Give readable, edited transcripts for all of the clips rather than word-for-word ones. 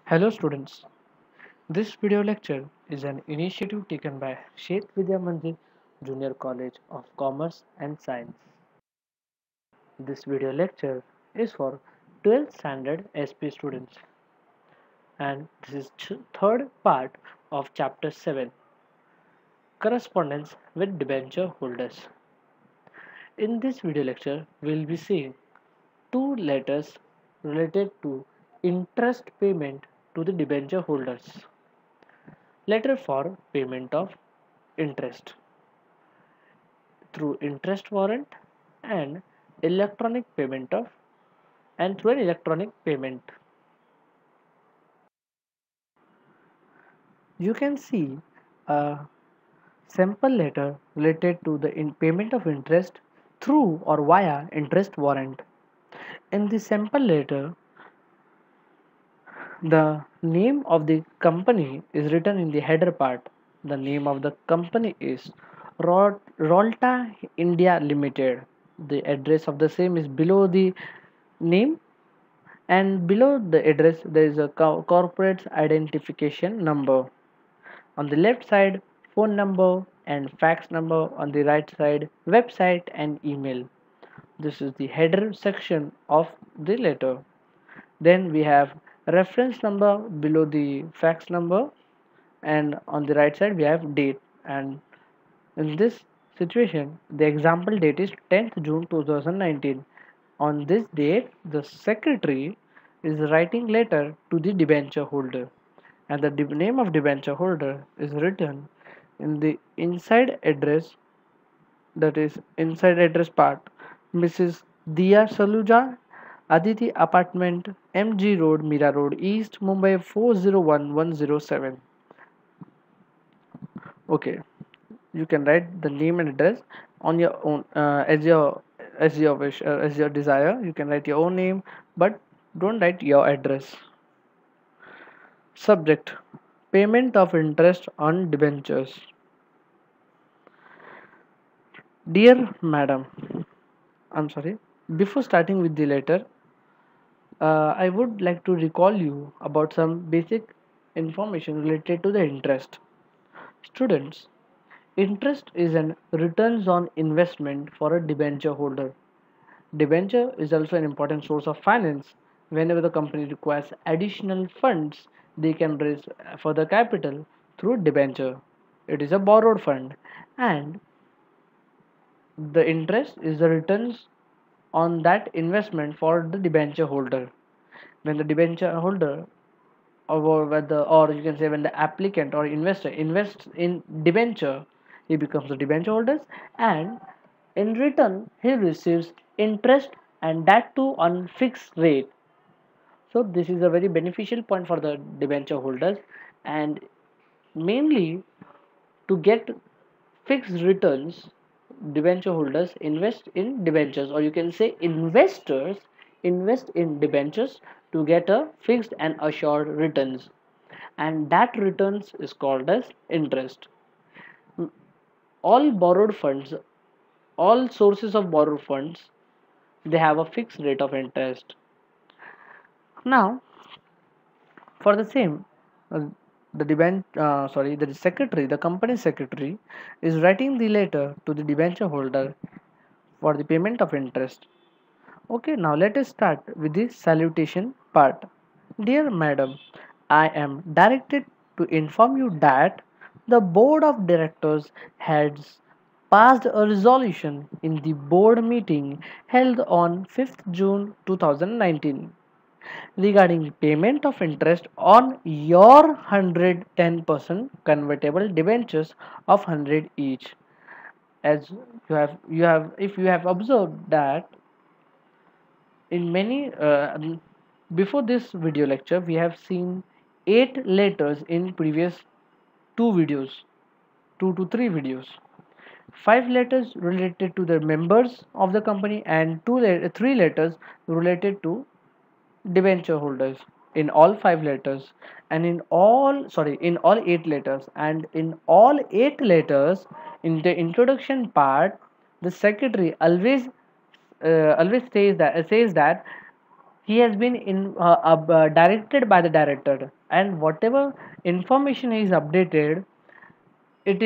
Hello students, this video lecture is an initiative taken by Sheikh Vidya Mandir Junior College of Commerce and Science. This video lecture is for 12th standard SP students and this is third part of chapter 7, Correspondence with Debenture Holders. In this video lecture, we will be seeing two letters related to interest payment to the debenture holders. Letter for payment of interest through interest warrant and electronic payment of and through an electronic payment. You can see a sample letter related to the payment of interest through or via interest warrant. In the sample letter, the name of the company is written in the header part. The name of the company is Rolta India Limited. The address of the same is below the name, and below the address there is a corporate identification number. On the left side, phone number and fax number. On the right side, website and email. This is the header section of the letter. Then we have reference number below the fax number, and on the right side we have date. And in this situation, the example date is 10th June 2019. On this date, the secretary is writing letter to the debenture holder, and the name of debenture holder is written in the inside address, that is inside address part. Mrs. Diya Saluja, Aditi Apartment, MG Road, Mira Road East, Mumbai 401107. Okay, you can write the name and address on your own as your wish, as your desire. You can write your own name, but don't write your address. Subject: payment of interest on debentures. Dear Madam, I'm sorry. Before starting with the letter, I would like to recall you about some basic information related to the interest. Students, interest is an returns on investment for a debenture holder. Debenture is also an important source of finance. Whenever the company requires additional funds, they can raise further capital through debenture. It is a borrowed fund, and the interest is the returns on that investment for the debenture holder. When the debenture holder, or you can say when the applicant or investor invests in debenture, he becomes the debenture holders, and in return he receives interest, and that too on fixed rate. So this is a very beneficial point for the debenture holders, and mainly to get fixed returns, debenture holders invest in debentures, or you can say investors invest in debentures to get a fixed and assured returns, and that returns is called as interest. All borrowed funds, all sources of borrowed funds, they have a fixed rate of interest. Now for the same, uh, the secretary, the company secretary is writing the letter to the debenture holder for the payment of interest. Okay, now let us start with the salutation part. Dear Madam, I am directed to inform you that the Board of Directors has passed a resolution in the board meeting held on 5th June 2019 regarding payment of interest on your 110% convertible debentures of 100 each. As you have if you have observed that in many before this video lecture we have seen 8 letters in previous 2 videos, 2 to 3 videos. 5 letters related to the members of the company, and 3 letters related to debenture holders. In all 5 letters, and in all 8 letters, and in all 8 letters, in the introduction part, the secretary always says that he has been directed by the director, and whatever information is updated, it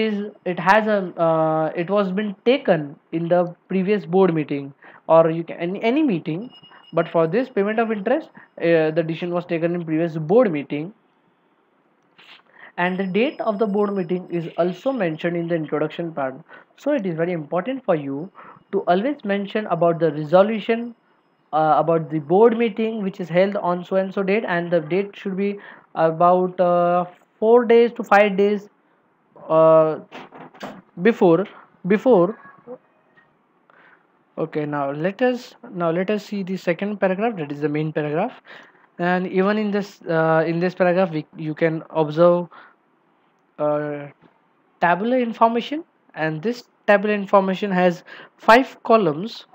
was been taken in the previous board meeting, or you can any meeting. But for this payment of interest, the decision was taken in previous board meeting, and the date of the board meeting is also mentioned in the introduction part. So it is very important for you to always mention about the resolution, about the board meeting which is held on so and so date, and the date should be about 4 days to 5 days uh, before before Okay, now let us see the second paragraph, that is the main paragraph. And even in this paragraph, you can observe uh, tabular information, and this tabular information has 5 columns: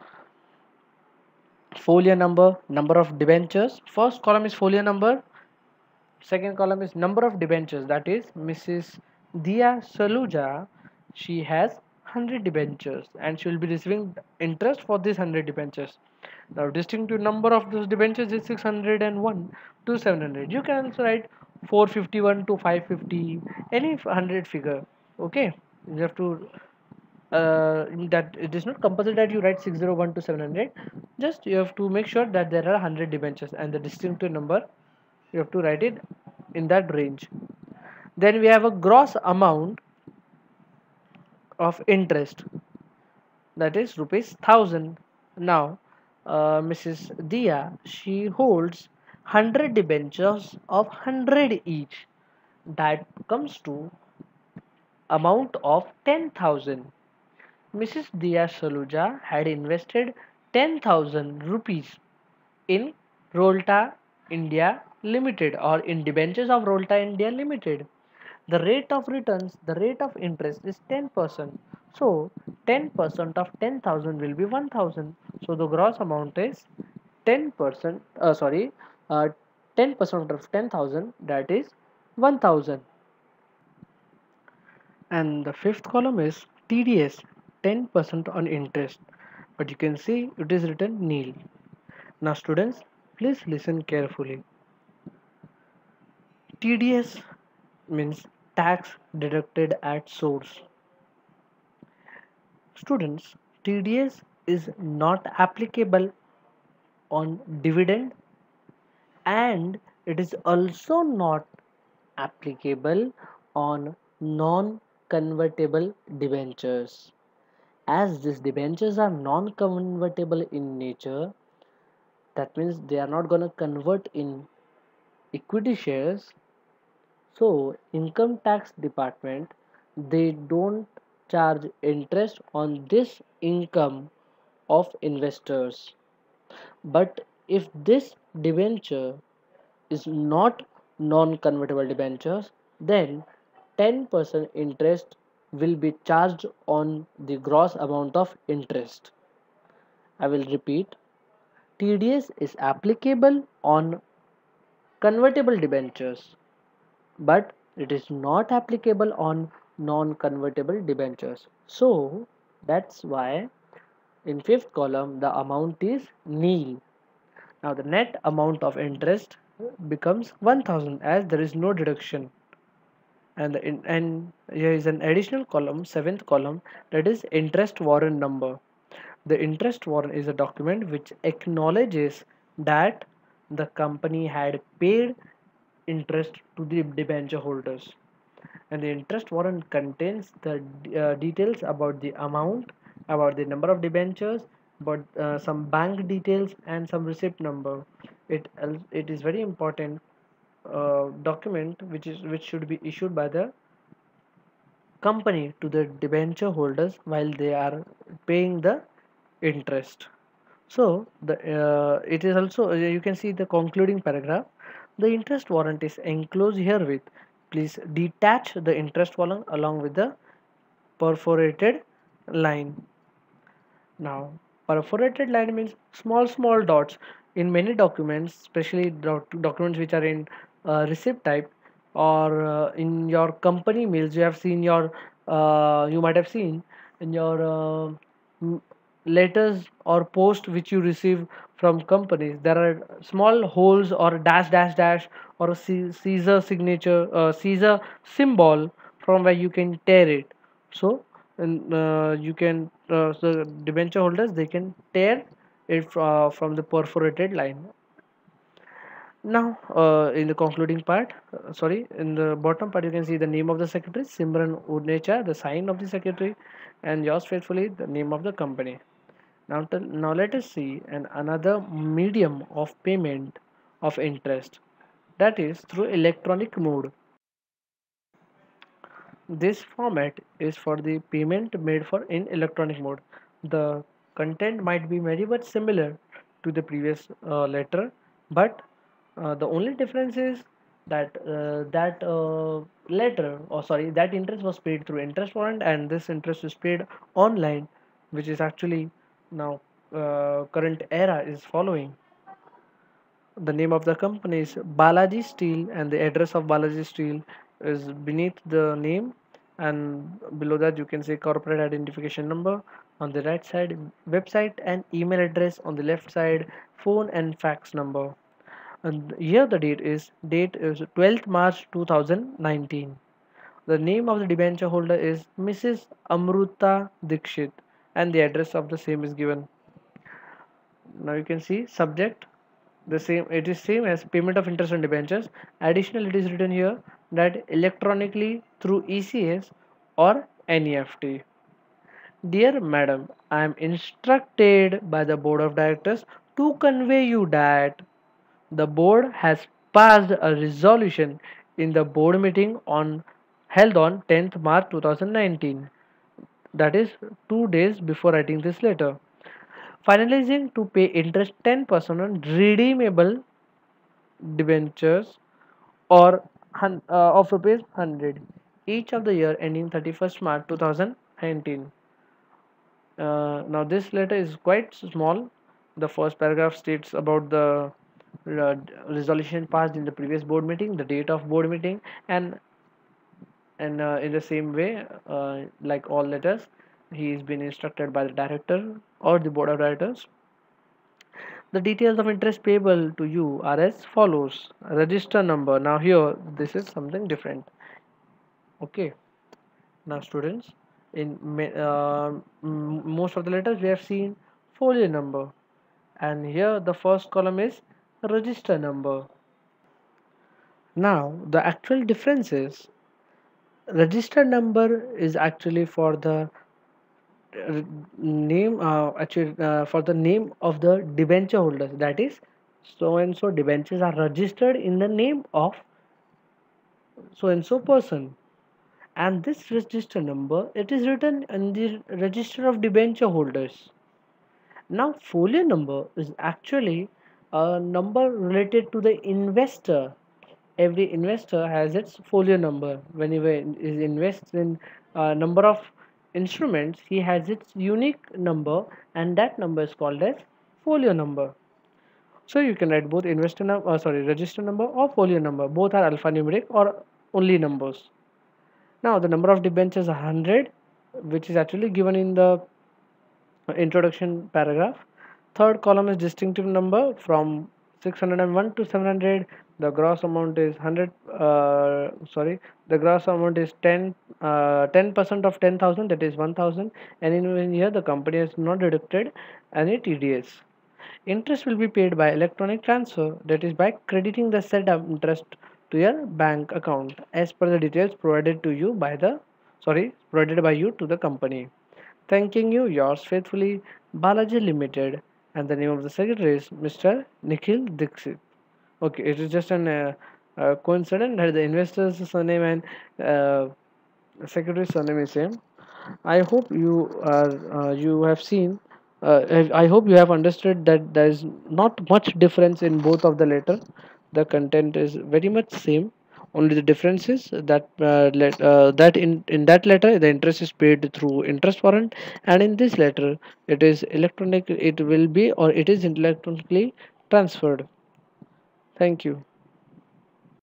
folio number, number of debentures. First column is folio number, second column is number of debentures, that is Mrs. Dia Saluja. She has 100 debentures and she will be receiving interest for this 100 debentures. Now, distinctive number of those debentures is 601 to 700. You can also write 451 to 550, any 100 figure. Okay, you have to that it is not compulsory that you write 601 to 700. Just you have to make sure that there are 100 debentures, and the distinctive number you have to write it in that range. Then we have a gross amount of interest, that is rupees 1000. Now Mrs. Dia, she holds 100 debentures of 100 each, that comes to amount of 10,000. Mrs. Dia Saluja had invested 10,000 rupees in Rolta India Limited, or in debentures of Rolta India Limited. The rate of returns, the rate of interest is 10%. So 10% of 10,000 will be 1,000. So the gross amount is 10%, sorry, uh, 10% of 10,000, that is 1,000. And the fifth column is TDS, 10% on interest. But you can see it is written nil. Now students, please listen carefully. TDS means tax deducted at source. Students, TDS is not applicable on dividend, and it is also not applicable on non-convertible debentures. As these debentures are non-convertible in nature, that means they are not going to convert in equity shares. So income tax department, they don't charge interest on this income of investors. But if this debenture is not non-convertible debentures, then 10% interest will be charged on the gross amount of interest. I will repeat, TDS is applicable on convertible debentures, but it is not applicable on non-convertible debentures. So that's why in fifth column the amount is nil. Now the net amount of interest becomes 1000, as there is no deduction. And here is an additional column, seventh column, that is interest warrant number. The interest warrant is a document which acknowledges that the company had paid interest to the debenture holders, and the interest warrant contains the details about the amount, about the number of debentures, about some bank details and some receipt number. It is very important document which should be issued by the company to the debenture holders while they are paying the interest. So the it is also, you can see the concluding paragraph. The interest warrant is enclosed herewith. Please detach the interest warrant along with the perforated line. Now, perforated line means small, small dots in many documents, especially documents which are in receipt type, or in your company mails. You might have seen in your letters or post which you receive from companies, there are small holes or dash dash dash or a Caesar signature, Caesar symbol from where you can tear it. So and you can the debenture holders, they can tear it from the perforated line. Now, in the concluding part, in the bottom part, you can see the name of the secretary, Simran Udnecha, the sign of the secretary, and yours faithfully, the name of the company. Now let us see another medium of payment of interest, that is through electronic mode. This format is for the payment made for in electronic mode. The content might be very much similar to the previous letter, but the only difference is that that interest was paid through interest warrant, and this interest is paid online, which is actually now current era is following. The name of the company is Balaji Steel, and the address of Balaji Steel is beneath the name. And below that, you can see corporate identification number on the right side, website and email address on the left side, phone and fax number. And here the date is 12th March 2019. The name of the debenture holder is Mrs. Amruta Dikshit, and the address of the same is given. Now you can see subject, the same, it is same as payment of interest on debentures. Additional, it is written here that electronically through ECS or NEFT. Dear madam, I am instructed by the board of directors to convey you that the board has passed a resolution in the board meeting on held on 10th March 2019, that is 2 days before writing this letter, finalizing to pay interest 10% on redeemable debentures or of rupees 100 each of the year ending 31st March 2019. Now this letter is quite small. The first paragraph states about the uh, resolution passed in the previous board meeting, the date of board meeting, and in the same way, like all letters, he is being instructed by the director or the board of directors. The details of interest payable to you are as follows. Register number. Now here, this is something different. Okay. Now students, in most of the letters we have seen folio number, and here the first column is register number. Now the actual difference is register number is actually for the name actually for the name of the debenture holders, that is so and so debentures are registered in the name of so and so person, and this register number, it is written in the register of debenture holders. Now folio number is actually a number related to the investor. Every investor has its folio number. Whenever he invests in a number of instruments, he has its unique number, and that number is called as folio number. So you can write both register number or folio number. Both are alphanumeric or only numbers. Now the number of debentures are 100, which is actually given in the introduction paragraph. Third column is distinctive number from 601 to 700. The gross amount is 100. The gross amount is 10% of 10,000, that is 1,000. And in here the company has not deducted any TDS. Interest will be paid by electronic transfer, that is by crediting the said interest to your bank account as per the details provided by you to the company. Thanking you, yours faithfully, Balaji Limited, and the name of the secretary is Mr. Nikhil Dixit. Okay, it is just an coincidence that the investor's surname and secretary's surname is same. I hope you have seen. I hope you have understood that there is not much difference in both of the letter. The content is very much same. Only the difference is that that in that letter the interest is paid through interest warrant, and in this letter it is electronic. It will be or it is electronically transferred. Thank you.